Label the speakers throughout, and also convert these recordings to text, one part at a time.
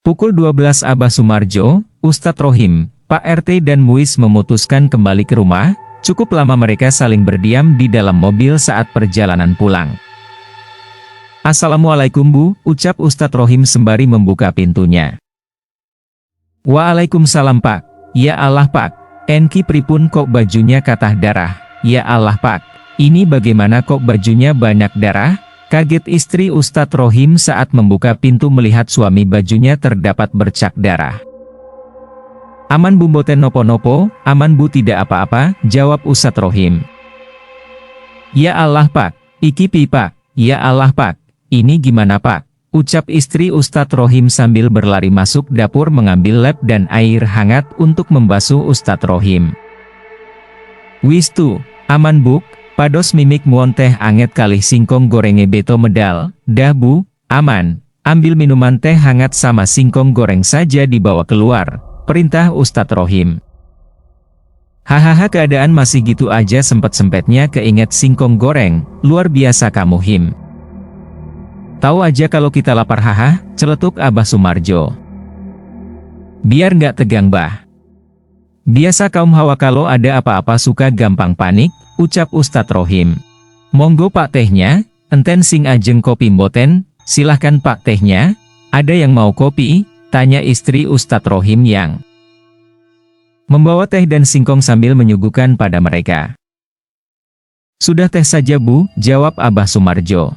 Speaker 1: Pukul 12 Abah Sumarjo, Ustadz Rohim, Pak RT dan Muis memutuskan kembali ke rumah. Cukup lama mereka saling berdiam di dalam mobil saat perjalanan pulang. "Assalamualaikum Bu," ucap Ustadz Rohim sembari membuka pintunya. "Waalaikumsalam Pak." "Ya Allah Pak, enki pripun kok bajunya katah darah?" "Ya Allah Pak, ini bagaimana kok bajunya banyak darah?" Kaget istri Ustadz Rohim saat membuka pintu melihat suami bajunya terdapat bercak darah. "Aman Bu, mboten nopo-nopo." "Aman Bu, tidak apa-apa," jawab Ustadz Rohim. "Ya Allah Pak, iki pi Pak." "Ya Allah Pak, ini gimana Pak?" ucap istri Ustadz Rohim sambil berlari masuk dapur mengambil lap dan air hangat untuk membasuh Ustadz Rohim. "Wis tu, aman Buk, pados mimik muon teh anget kalih singkong gorenge beto medal." "Dah Bu, aman, ambil minuman teh hangat sama singkong goreng saja dibawa keluar," perintah Ustadz Rohim. "Hahaha, keadaan masih gitu aja sempet-sempetnya keinget singkong goreng, luar biasa kamu Him. Tahu aja kalau kita lapar." "Haha," celetuk Abah Sumarjo. "Biar nggak tegang Bah. Biasa kaum Hawa kalau ada apa-apa suka gampang panik," ucap Ustadz Rohim. "Monggo Pak tehnya, enten sing ajeng kopi mboten?" "Silahkan Pak tehnya, ada yang mau kopi?" tanya istri Ustadz Rohim yang membawa teh dan singkong sambil menyuguhkan pada mereka. "Sudah teh saja Bu," jawab Abah Sumarjo.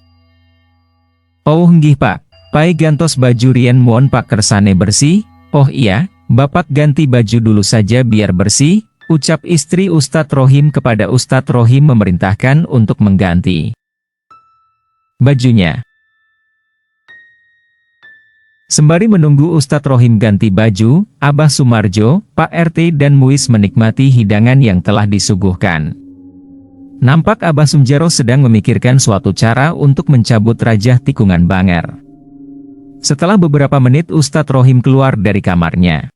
Speaker 1: "Oh nggih Pak, pai gantos baju rien muon Pak kersane bersih." "Oh iya, Bapak ganti baju dulu saja biar bersih," ucap istri Ustadz Rohim kepada Ustadz Rohim memerintahkan untuk mengganti bajunya. Sembari menunggu Ustadz Rohim ganti baju, Abah Sumarjo, Pak RT dan Muis menikmati hidangan yang telah disuguhkan. Nampak Abah Sumjaro sedang memikirkan suatu cara untuk mencabut rajah tikungan Banger. Setelah beberapa menit Ustadz Rohim keluar dari kamarnya.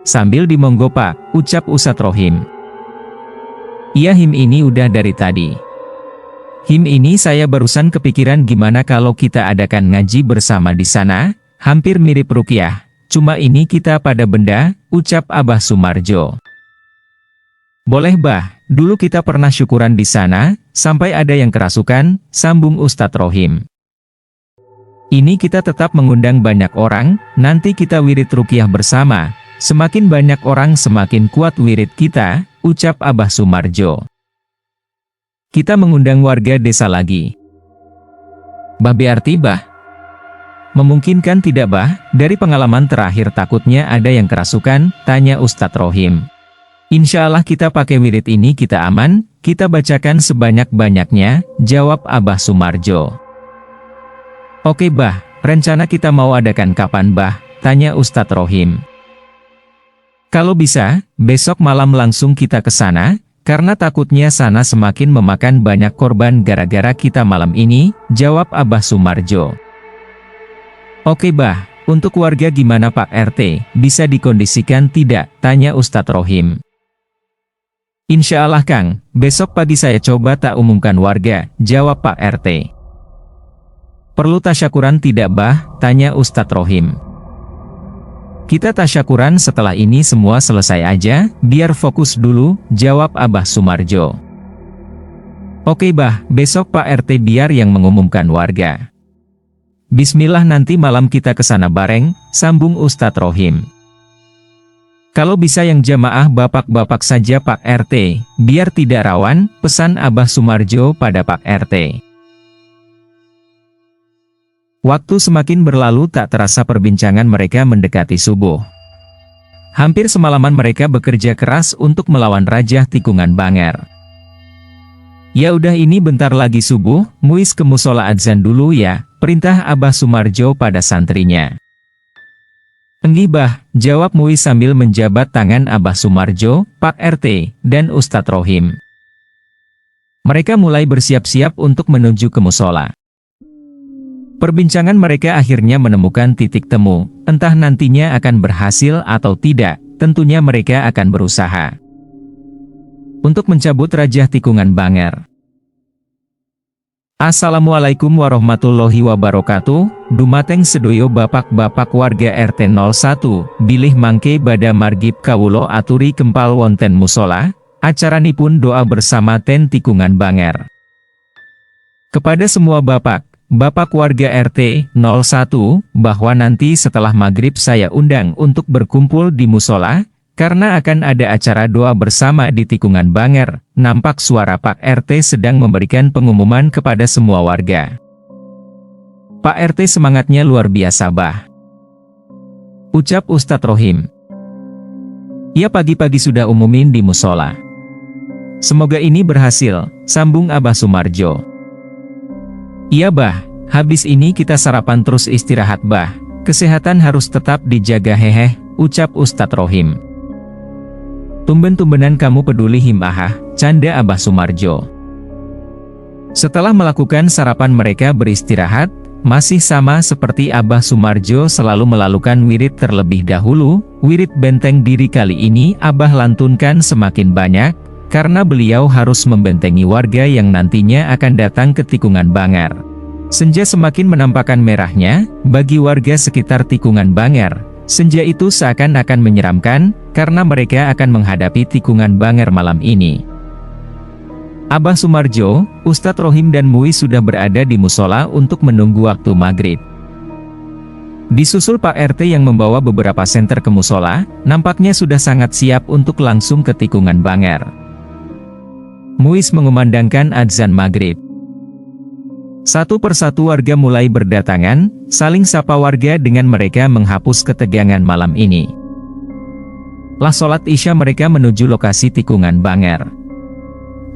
Speaker 1: "Sambil dimonggo Pak," ucap Ustadz Rohim. "Iya Him, ini udah dari tadi. Him, ini saya barusan kepikiran gimana kalau kita adakan ngaji bersama di sana, hampir mirip ruqyah, cuma ini kita pada benda," ucap Abah Sumarjo. "Boleh Bah, dulu kita pernah syukuran di sana, sampai ada yang kerasukan," sambung Ustadz Rohim. "Ini kita tetap mengundang banyak orang, nanti kita wirid ruqyah bersama. Semakin banyak orang semakin kuat wirid kita," ucap Abah Sumarjo. "Kita mengundang warga desa lagi." "Bah, berarti Bah memungkinkan tidak Bah? Dari pengalaman terakhir takutnya ada yang kerasukan," tanya Ustadz Rohim. "Insya Allah kita pakai wirid ini kita aman, kita bacakan sebanyak-banyaknya," jawab Abah Sumarjo. "Oke Bah, rencana kita mau adakan kapan Bah?" tanya Ustadz Rohim. "Kalau bisa, besok malam langsung kita ke sana, karena takutnya sana semakin memakan banyak korban gara-gara kita malam ini," jawab Abah Sumarjo. "Oke Bah, untuk warga gimana Pak RT, bisa dikondisikan tidak?" tanya Ustadz Rohim. "Insya Allah Kang, besok pagi saya coba tak umumkan warga," jawab Pak RT. "Perlu tasyakuran tidak Bah?" tanya Ustadz Rohim. "Kita tasyakuran setelah ini semua selesai aja, biar fokus dulu," jawab Abah Sumarjo. "Oke Bah, besok Pak RT biar yang mengumumkan warga." "Bismillah, nanti malam kita ke sana bareng," sambung Ustadz Rohim. "Kalau bisa yang jamaah bapak-bapak saja Pak RT, biar tidak rawan," pesan Abah Sumarjo pada Pak RT. Waktu semakin berlalu tak terasa perbincangan mereka mendekati subuh. Hampir semalaman mereka bekerja keras untuk melawan rajah tikungan Banger. "Ya udah, ini bentar lagi subuh, Muis ke musola adzan dulu ya," perintah Abah Sumarjo pada santrinya. "Enggih Bah," jawab Muis sambil menjabat tangan Abah Sumarjo, Pak RT, dan Ustadz Rohim. Mereka mulai bersiap-siap untuk menuju ke musola. Perbincangan mereka akhirnya menemukan titik temu, entah nantinya akan berhasil atau tidak, tentunya mereka akan berusaha untuk mencabut rajah tikungan Banger. Assalamualaikum warahmatullahi wabarakatuh. Dumateng sedoyo bapak-bapak warga RT 01, bilih mangke bada margib kawulo aturi kempal wonten musola, acaranipun doa bersama ten tikungan banger. Kepada semua bapak warga RT 01, bahwa nanti setelah maghrib saya undang untuk berkumpul di musola, karena akan ada acara doa bersama di tikungan banger. Nampak suara Pak RT sedang memberikan pengumuman kepada semua warga. Pak RT semangatnya luar biasa bah, ucap Ustadz Rohim. Ia pagi-pagi sudah umumin di musola. Semoga ini berhasil, sambung Abah Sumarjo. Iya bah, habis ini kita sarapan terus istirahat bah, kesehatan harus tetap dijaga hehe, ucap Ustadz Rohim. Tumben-tumbenan kamu peduli himahah, canda Abah Sumarjo. Setelah melakukan sarapan mereka beristirahat, masih sama seperti Abah Sumarjo selalu melakukan wirid terlebih dahulu. Wirid benteng diri kali ini Abah lantunkan semakin banyak, karena beliau harus membentengi warga yang nantinya akan datang ke tikungan banger. Senja semakin menampakkan merahnya, bagi warga sekitar tikungan banger. Senja itu seakan-akan menyeramkan, karena mereka akan menghadapi tikungan banger malam ini. Abah Sumarjo, Ustadz Rohim dan Muis sudah berada di musola untuk menunggu waktu maghrib. Disusul Pak RT yang membawa beberapa senter ke musola, nampaknya sudah sangat siap untuk langsung ke tikungan banger. Muis mengumandangkan adzan maghrib. Satu persatu warga mulai berdatangan, saling sapa warga dengan mereka menghapus ketegangan malam ini. Lah sholat isya mereka menuju lokasi tikungan banger.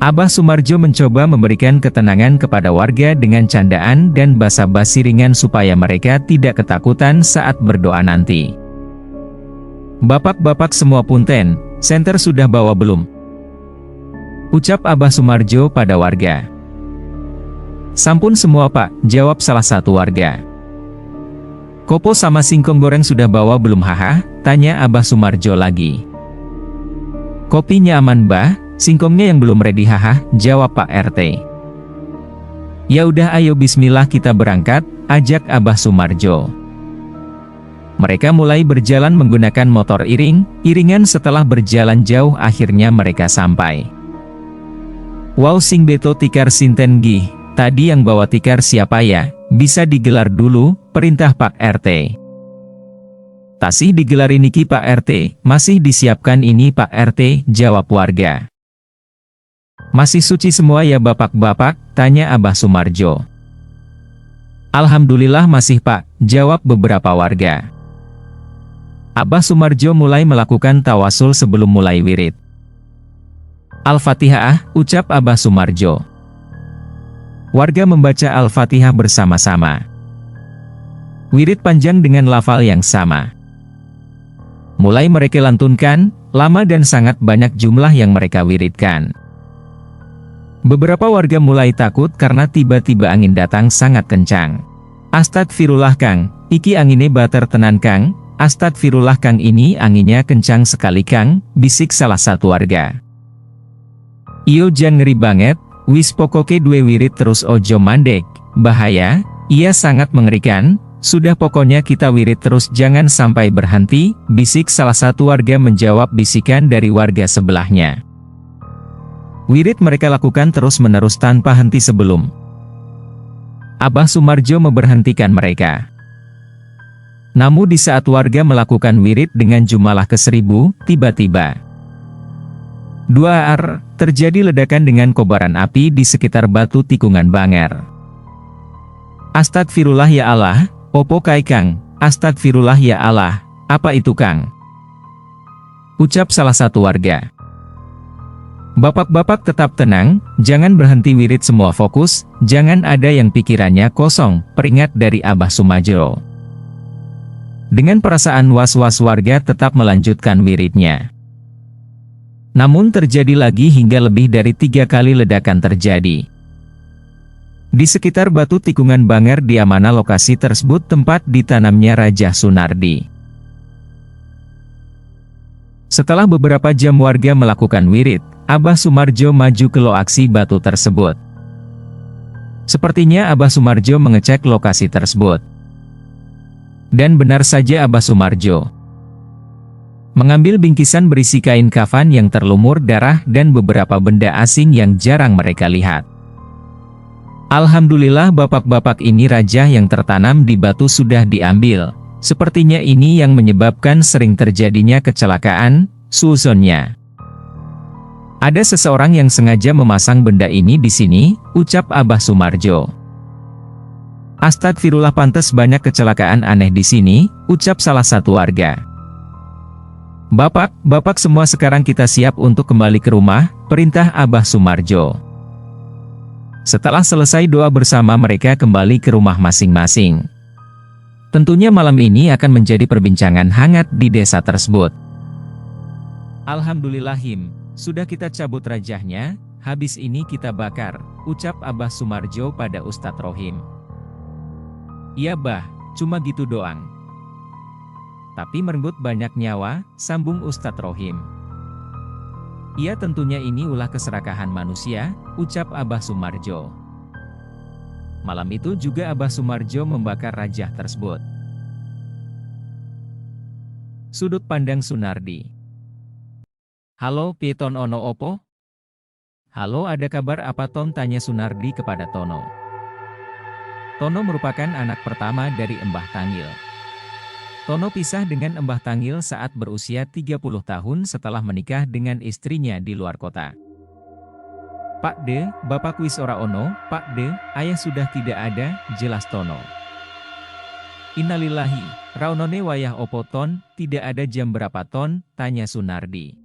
Speaker 1: Abah Sumarjo mencoba memberikan ketenangan kepada warga dengan candaan dan basa-basi ringan supaya mereka tidak ketakutan saat berdoa nanti. Bapak-bapak semua punten, senter sudah bawa belum? Ucap Abah Sumarjo pada warga. Sampun semua pak, jawab salah satu warga. Kopo sama singkong goreng sudah bawa belum haha? Tanya Abah Sumarjo lagi. Kopinya aman bah, singkongnya yang belum ready haha, jawab Pak RT. Ya udah ayo bismillah kita berangkat, ajak Abah Sumarjo. Mereka mulai berjalan menggunakan motor iringan setelah berjalan jauh akhirnya mereka sampai. Wow sing beto tikar sinten gih. Tadi yang bawa tikar siapa ya? Bisa digelar dulu, perintah Pak RT. Tasih digelar niki Pak RT, masih disiapkan ini Pak RT, jawab warga. Masih suci semua ya bapak-bapak, tanya Abah Sumarjo. Alhamdulillah masih Pak, jawab beberapa warga. Abah Sumarjo mulai melakukan tawasul sebelum mulai wirid. Al-Fatihah, ucap Abah Sumarjo. Warga membaca Al-Fatihah bersama-sama. Wirid panjang dengan lafal yang sama. Mulai mereka lantunkan, lama dan sangat banyak jumlah yang mereka wiridkan. Beberapa warga mulai takut karena tiba-tiba angin datang sangat kencang. Astagfirullah Kang, iki angine bater tenan Kang, astagfirullah Kang ini anginnya kencang sekali Kang, bisik salah satu warga. Iyo jan ngeri banget. Wis pokoke dua wirid terus ojo mandek, bahaya, ia sangat mengerikan, sudah pokoknya kita wirid terus jangan sampai berhenti, bisik salah satu warga menjawab bisikan dari warga sebelahnya. Wirid mereka lakukan terus-menerus tanpa henti sebelum Abah Sumarjo memberhentikan mereka. Namun di saat warga melakukan wirid dengan jumlah ke-1000, tiba-tiba terjadi ledakan dengan kobaran api di sekitar batu tikungan banger. Astagfirullah ya Allah, opo kai Kang, astagfirullah ya Allah, apa itu Kang? Ucap salah satu warga. Bapak-bapak tetap tenang, jangan berhenti wirid semua fokus, jangan ada yang pikirannya kosong, peringat dari Abah Sumarjo. Dengan perasaan was-was warga tetap melanjutkan wiridnya. Namun terjadi lagi hingga lebih dari 3 kali ledakan terjadi. Di sekitar batu tikungan banger di mana lokasi tersebut tempat ditanamnya Raja Sunardi. Setelah beberapa jam warga melakukan wirid, Abah Sumarjo maju ke lokasi batu tersebut. Sepertinya Abah Sumarjo mengecek lokasi tersebut. Dan benar saja Abah Sumarjo mengambil bingkisan berisi kain kafan yang terlumur darah dan beberapa benda asing yang jarang mereka lihat. Alhamdulillah bapak-bapak ini raja yang tertanam di batu sudah diambil. Sepertinya ini yang menyebabkan sering terjadinya kecelakaan, suuzonnya. Ada seseorang yang sengaja memasang benda ini di sini, ucap Abah Sumarjo. Astagfirullah, pantas banyak kecelakaan aneh di sini, ucap salah satu warga. Bapak semua sekarang kita siap untuk kembali ke rumah, perintah Abah Sumarjo. Setelah selesai doa bersama mereka kembali ke rumah masing-masing. Tentunya malam ini akan menjadi perbincangan hangat di desa tersebut. Alhamdulillahim, sudah kita cabut rajahnya, habis ini kita bakar, ucap Abah Sumarjo pada Ustadz Rohim. Iya bah, cuma gitu doang. Tapi merenggut banyak nyawa, sambung Ustadz Rohim. Iya tentunya ini ulah keserakahan manusia, ucap Abah Sumarjo. Malam itu juga Abah Sumarjo membakar rajah tersebut. Sudut pandang Sunardi. Halo Pieton ono opo? Halo, ada kabar apa Ton, tanya Sunardi kepada Tono. Tono merupakan anak pertama dari Embah Tangil. Tono pisah dengan Embah Tangil saat berusia 30 tahun setelah menikah dengan istrinya di luar kota. Pak De, Bapak wis ora ono, Pak De, ayah sudah tidak ada, jelas Tono. Innalillahi, raonone wayah opo Ton, tidak ada jam berapa Ton, tanya Sunardi.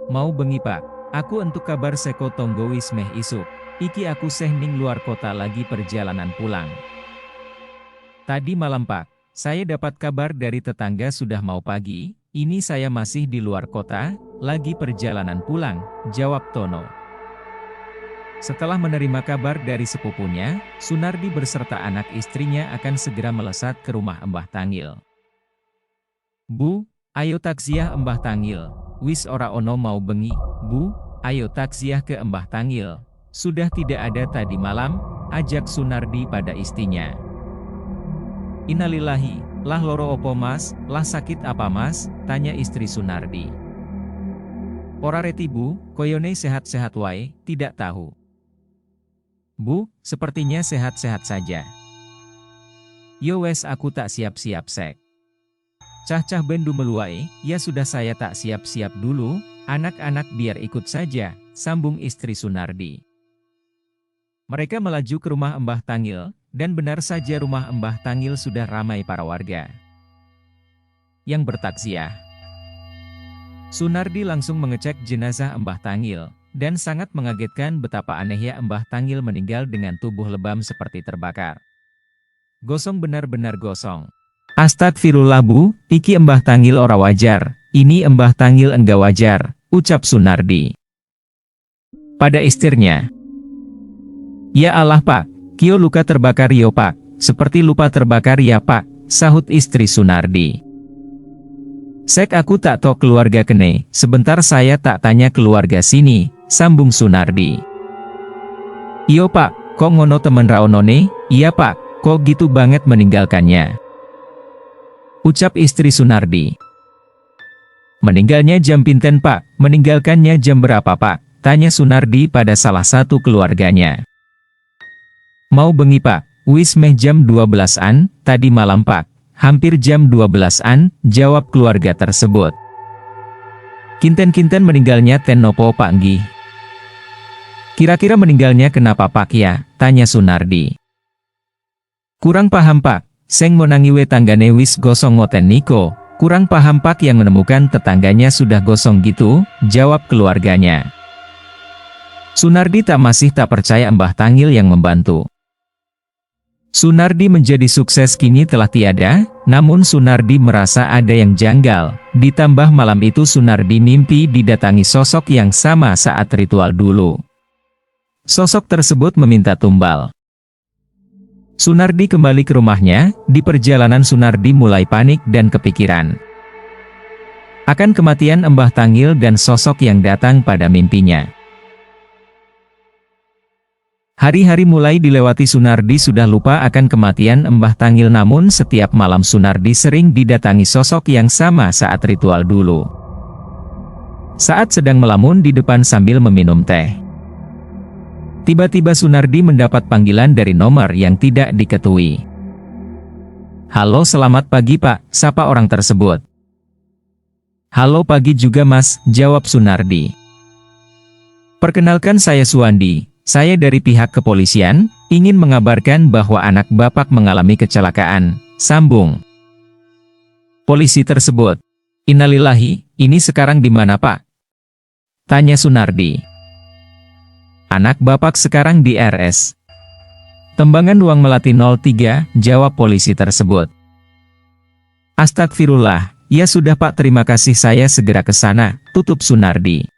Speaker 1: Mau bengi Pak, aku untuk kabar seko tonggo wis meh isuk, iki aku seh ning luar kota lagi perjalanan pulang. Tadi malam Pak, saya dapat kabar dari tetangga sudah mau pagi, ini saya masih di luar kota, lagi perjalanan pulang, jawab Tono. Setelah menerima kabar dari sepupunya, Sunardi beserta anak istrinya akan segera melesat ke rumah Embah Tangil. Bu, ayo takziah Embah Tangil, wis ora ono mau bengi, Bu, ayo takziah ke Embah Tangil, sudah tidak ada tadi malam, ajak Sunardi pada istrinya. Innalillahi, lah loro opo mas, lah sakit apa mas, tanya istri Sunardi. Ora reti Bu, koyone sehat-sehat wae, tidak tahu. Bu, sepertinya sehat-sehat saja. Yo wes aku tak siap-siap sek. Cah-cah bendu meluai, ya sudah saya tak siap-siap dulu, anak-anak biar ikut saja, sambung istri Sunardi. Mereka melaju ke rumah Embah Tangil, dan benar saja rumah Embah Tangil sudah ramai para warga yang bertakziah. Sunardi langsung mengecek jenazah Embah Tangil, dan sangat mengagetkan betapa anehnya Embah Tangil meninggal dengan tubuh lebam seperti terbakar. Gosong, benar-benar gosong. Astagfirullah Bu, iki Embah Tangil ora wajar, ini Embah Tangil enggak wajar, ucap Sunardi pada istrinya. Ya Allah Pak, kio luka terbakar yo Pak, seperti lupa terbakar ya Pak, sahut istri Sunardi. Sek aku tak tahu keluarga kene, sebentar saya tak tanya keluarga sini, sambung Sunardi. Iyo Pak, kok ngono temen raonone, iya Pak, kok gitu banget meninggalkannya, ucap istri Sunardi. Meninggalnya jam pinten Pak, meninggalkannya jam berapa Pak, tanya Sunardi pada salah satu keluarganya. Mau bengi Pak, wis meh jam 12-an, tadi malam Pak, hampir jam 12-an, jawab keluarga tersebut. Kinten-kinten meninggalnya ten nopo Pak nggih? Kira-kira meninggalnya kenapa Pak ya, tanya Sunardi. Kurang paham Pak, seng monangiwe tanggane wis gosong ngoten niko, kurang paham Pak yang menemukan tetangganya sudah gosong gitu, jawab keluarganya. Sunardi masih tak percaya Embah Tangil yang membantu. Sunardi menjadi sukses kini telah tiada, namun Sunardi merasa ada yang janggal, ditambah malam itu Sunardi mimpi didatangi sosok yang sama saat ritual dulu. Sosok tersebut meminta tumbal. Sunardi kembali ke rumahnya, di perjalanan Sunardi mulai panik dan kepikiran akan kematian Embah Tangil dan sosok yang datang pada mimpinya. Hari-hari mulai dilewati Sunardi sudah lupa akan kematian Mbah Tangil, namun setiap malam Sunardi sering didatangi sosok yang sama saat ritual dulu. Saat sedang melamun di depan sambil meminum teh, tiba-tiba Sunardi mendapat panggilan dari nomor yang tidak diketahui. "Halo, selamat pagi Pak," sapa orang tersebut. "Halo, pagi juga Mas," jawab Sunardi. "Perkenalkan, saya Suwandi. Saya dari pihak kepolisian, ingin mengabarkan bahwa anak Bapak mengalami kecelakaan," sambung polisi tersebut. "Innalillahi, ini sekarang di mana Pak?" tanya Sunardi. "Anak Bapak sekarang di RS Tembangan Uang Melati 03, jawab polisi tersebut. "Astagfirullah, ya sudah Pak, terima kasih, saya segera ke sana," tutup Sunardi.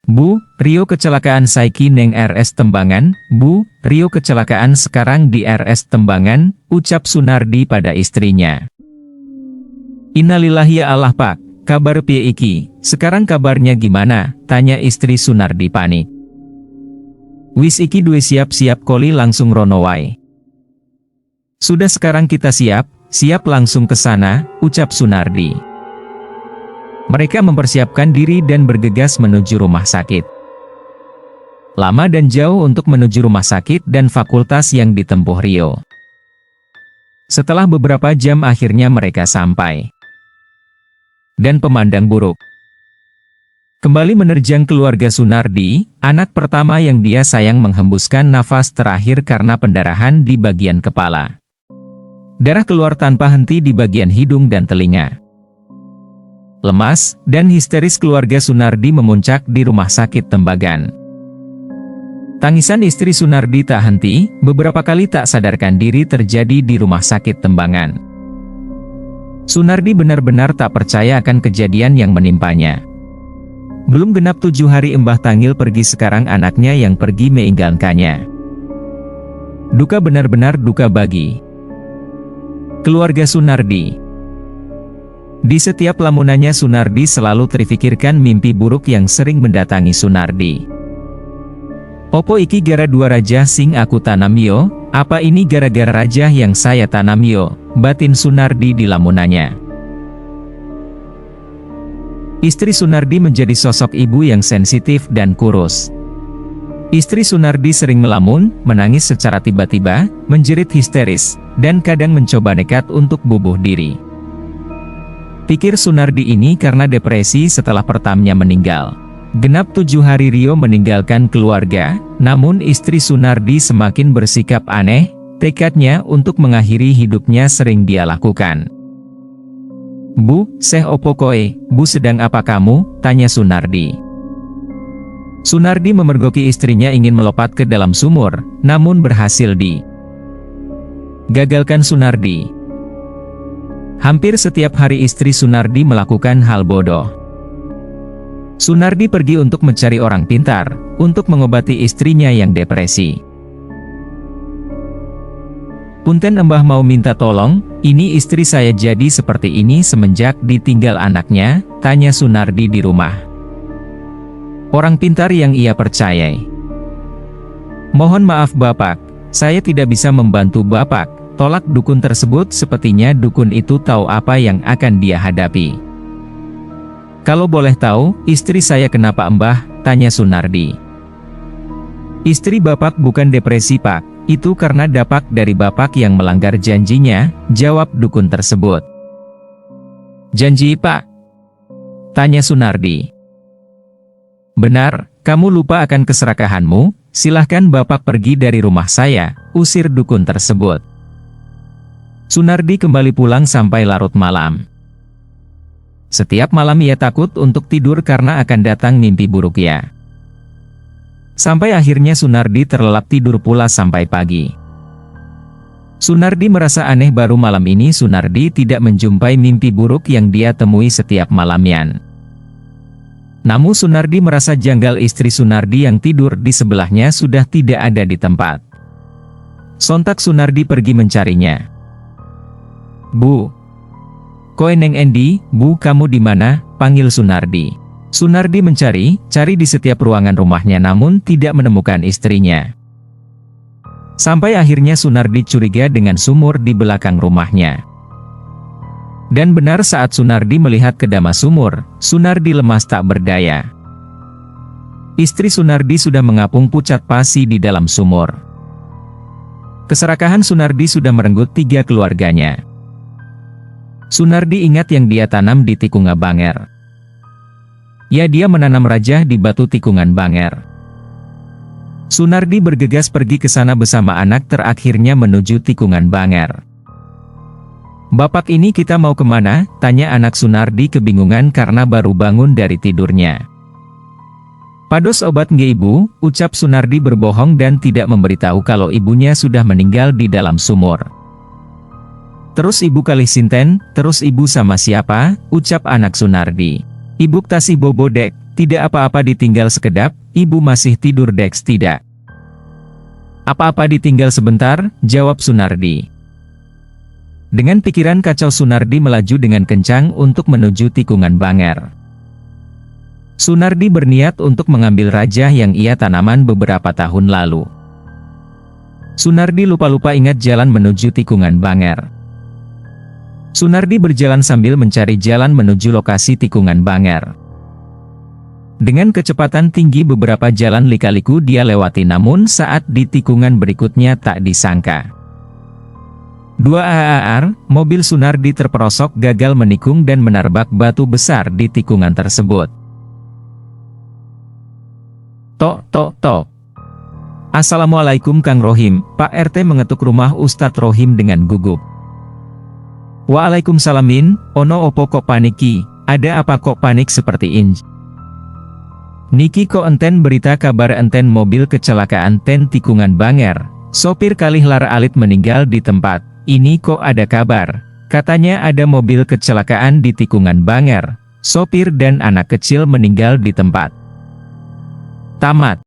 Speaker 1: "Bu, Rio kecelakaan saiki neng RS Tembangan, Bu, Rio kecelakaan sekarang di RS Tembangan," ucap Sunardi pada istrinya. "Innalillahi, ya Allah Pak, kabar piye iki, sekarang kabarnya gimana?" tanya istri Sunardi panik. "Wis iki duwe siap-siap koli langsung rono wae." "Sudah, sekarang kita siap langsung ke sana," ucap Sunardi. Mereka mempersiapkan diri dan bergegas menuju rumah sakit. Lama dan jauh untuk menuju rumah sakit dan fakultas yang ditempuh Rio. Setelah beberapa jam akhirnya mereka sampai. Dan pemandang buruk kembali menerjang keluarga Sunardi, anak pertama yang dia sayang menghembuskan nafas terakhir karena pendarahan di bagian kepala. Darah keluar tanpa henti di bagian hidung dan telinga. Lemas dan histeris keluarga Sunardi memuncak di rumah sakit Tembagan. Tangisan istri Sunardi tak henti, beberapa kali tak sadarkan diri terjadi di rumah sakit Tembangan. Sunardi benar-benar tak percaya akan kejadian yang menimpanya. Belum genap 7 hari Mbah Tangil pergi, sekarang anaknya yang pergi meninggalkannya. Duka, benar-benar duka bagi keluarga Sunardi. Di setiap lamunannya Sunardi selalu terfikirkan mimpi buruk yang sering mendatangi Sunardi. "Opo iki gara dua raja sing aku tanam yo, apa ini gara-gara raja yang saya tanam yo," batin Sunardi di lamunannya. Istri Sunardi menjadi sosok ibu yang sensitif dan kurus. Istri Sunardi sering melamun, menangis secara tiba-tiba, menjerit histeris, dan kadang mencoba nekat untuk bunuh diri. Pikir Sunardi ini karena depresi setelah pertamanya meninggal. Genap 7 hari Rio meninggalkan keluarga, namun istri Sunardi semakin bersikap aneh, tekadnya untuk mengakhiri hidupnya sering dia lakukan. "Bu, seh opo koe, Bu, sedang apa kamu?" tanya Sunardi. Sunardi memergoki istrinya ingin melompat ke dalam sumur, namun berhasil digagalkan Sunardi. Hampir setiap hari istri Sunardi melakukan hal bodoh. Sunardi pergi untuk mencari orang pintar, untuk mengobati istrinya yang depresi. "Punten Mbah, mau minta tolong, ini istri saya jadi seperti ini semenjak ditinggal anaknya," tanya Sunardi di rumah orang pintar yang ia percayai. "Mohon maaf Bapak, saya tidak bisa membantu Bapak," tolak dukun tersebut. Sepertinya dukun itu tahu apa yang akan dia hadapi. "Kalau boleh tahu, istri saya kenapa Mbah?" tanya Sunardi. "Istri Bapak bukan depresi Pak, itu karena dapak dari Bapak yang melanggar janjinya," jawab dukun tersebut. "Janji Pak?" tanya Sunardi. "Benar, kamu lupa akan keserakahanmu, silahkan Bapak pergi dari rumah saya," usir dukun tersebut. Sunardi kembali pulang sampai larut malam. Setiap malam ia takut untuk tidur karena akan datang mimpi buruknya. Sampai akhirnya Sunardi terlelap tidur pula sampai pagi. Sunardi merasa aneh, baru malam ini Sunardi tidak menjumpai mimpi buruk yang dia temui setiap malamnya. Namun Sunardi merasa janggal, istri Sunardi yang tidur di sebelahnya sudah tidak ada di tempat. Sontak Sunardi pergi mencarinya. "Bu, koe neng endi, Bu, kamu di mana?" panggil Sunardi. Sunardi cari di setiap ruangan rumahnya namun tidak menemukan istrinya. Sampai akhirnya Sunardi curiga dengan sumur di belakang rumahnya. Dan benar saat Sunardi melihat ke dalam sumur, Sunardi lemas tak berdaya. Istri Sunardi sudah mengapung pucat pasi di dalam sumur. Keserakahan Sunardi sudah merenggut 3 keluarganya. Sunardi ingat yang dia tanam di tikungan Banger. Ya, dia menanam rajah di batu tikungan Banger. Sunardi bergegas pergi ke sana bersama anak terakhirnya menuju tikungan Banger. "Bapak, ini kita mau kemana?" tanya anak Sunardi kebingungan karena baru bangun dari tidurnya. "Pados obat nge ibu," ucap Sunardi berbohong dan tidak memberitahu kalau ibunya sudah meninggal di dalam sumur. "Terus ibu kali sinten, terus ibu sama siapa?" ucap anak Sunardi. "Ibu tasih bobo dek, tidak apa-apa ditinggal sekedap, ibu masih tidur dek tidak." "Apa-apa ditinggal sebentar," jawab Sunardi. Dengan pikiran kacau Sunardi melaju dengan kencang untuk menuju tikungan Banger. Sunardi berniat untuk mengambil rajah yang ia tanaman beberapa tahun lalu. Sunardi lupa-lupa ingat jalan menuju tikungan Banger. Sunardi berjalan sambil mencari jalan menuju lokasi tikungan Banger. Dengan kecepatan tinggi beberapa jalan lika-liku dia lewati, namun saat di tikungan berikutnya tak disangka. 2 AAR, mobil Sunardi terperosok gagal menikung dan menabrak batu besar di tikungan tersebut. Tok, tok, tok. "Assalamualaikum Kang Rohim," Pak RT mengetuk rumah Ustadz Rohim dengan gugup. "Waalaikumsalam Min, ono opo kok paniki, ada apa kok panik seperti ini?" "Niki kok enten berita kabar enten mobil kecelakaan ten tikungan Banger, sopir kalih lar alit meninggal di tempat, ini kok ada kabar, katanya ada mobil kecelakaan di tikungan Banger, sopir dan anak kecil meninggal di tempat." Tamat.